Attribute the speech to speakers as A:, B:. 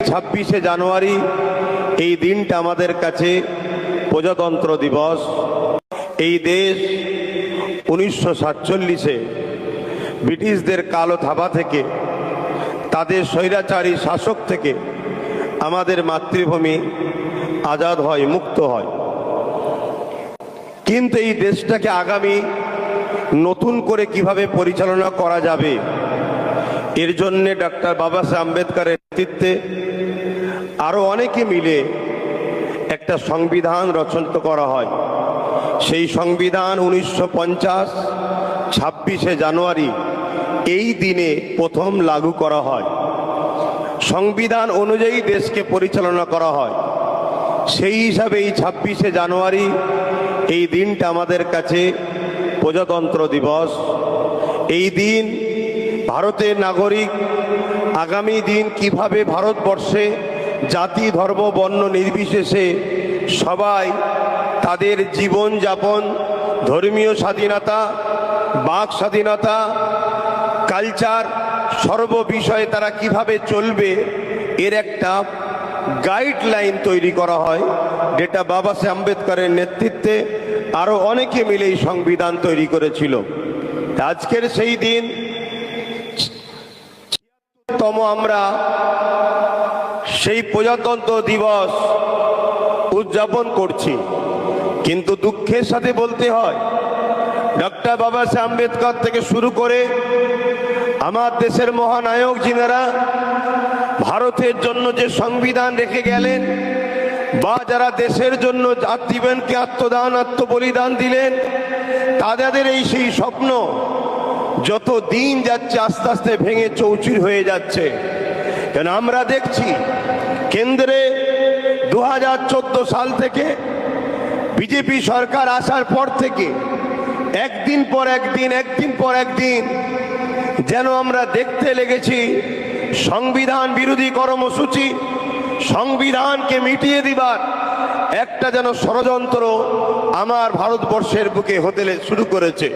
A: 26শে জানুয়ারি এই দিনটা আমাদের কাছে প্রজাতন্ত্র দিবস। এই দেশ 1947-এ ব্রিটিশদের কালো থাবা থেকে, তাদের স্বৈরাচারী শাসক থেকে আমাদের মাতৃভূমি আজাদ হয়, মুক্ত হয়। কিন্তু এই দেশটাকে আগামী নতুন করে কিভাবে পরিচালনা করা যাবে, এর জন্যে ডক্টর বাবা সাহেব আম্বেদকরের নেতৃত্বে আরো অনেকে মিলে একটা সংবিধান রচনা করা হয়। সেই সংবিধান 1950 26শে জানুয়ারি এই দিনে প্রথম লাগু করা হয়। সংবিধান অনুযায়ী দেশকে পরিচালনা করা হয়। সেই হিসাবে এই 26শে জানুয়ারি এই দিনটা আমাদের কাছে প্রজাতন্ত্র দিবস। এই দিন ভারতের নাগরিক আগামী দিন কিভাবে ভারতবর্ষে জাতি ধর্ম বর্ণ নির্বিশেষে সবাই তাদের জীবনযাপন, ধর্মীয় স্বাধীনতা, বাক স্বাধীনতা, কালচার সর্ব বিষয়ে তারা কিভাবে চলবে এর একটা গাইডলাইন তৈরি করা হয়, যেটা বাবা সাহেব আম্বেদকরের নেতৃত্বে আরো অনেকে মিলে এই সংবিধান তৈরি করেছিল। আজকের সেই দিন আমরা সেই প্রজাতন্ত্র দিবস উদযাপন করছি। কিন্তু দুঃখের সাথে বলতে হয়, ডক্টর বাবা সাহেব আম্বেদকর থেকে শুরু করে আমার দেশের মহানায়ক যিনারা ভারতের জন্য যে সংবিধান রেখে গেলেন, বা যারা দেশের জন্য জীবনকে আত্মদান আত্মবলিদান দিলেন, তাদের এই সেই স্বপ্ন যত দিন যাচ্ছে আস্তে আস্তে ভেঙে চৌচির হয়ে যাচ্ছে। কেন আমরা দেখছি কেন্দ্রে 2014 সাল থেকে বিজেপি সরকার আসার পর থেকে একদিন পর একদিন যেন আমরা দেখতে লেগেছি সংবিধান বিরোধী কর্মসূচি, সংবিধানকে মিটিয়ে দিবার একটা যেন ষড়যন্ত্র আমার ভারতবর্ষের বুকে হতে শুরু করেছে।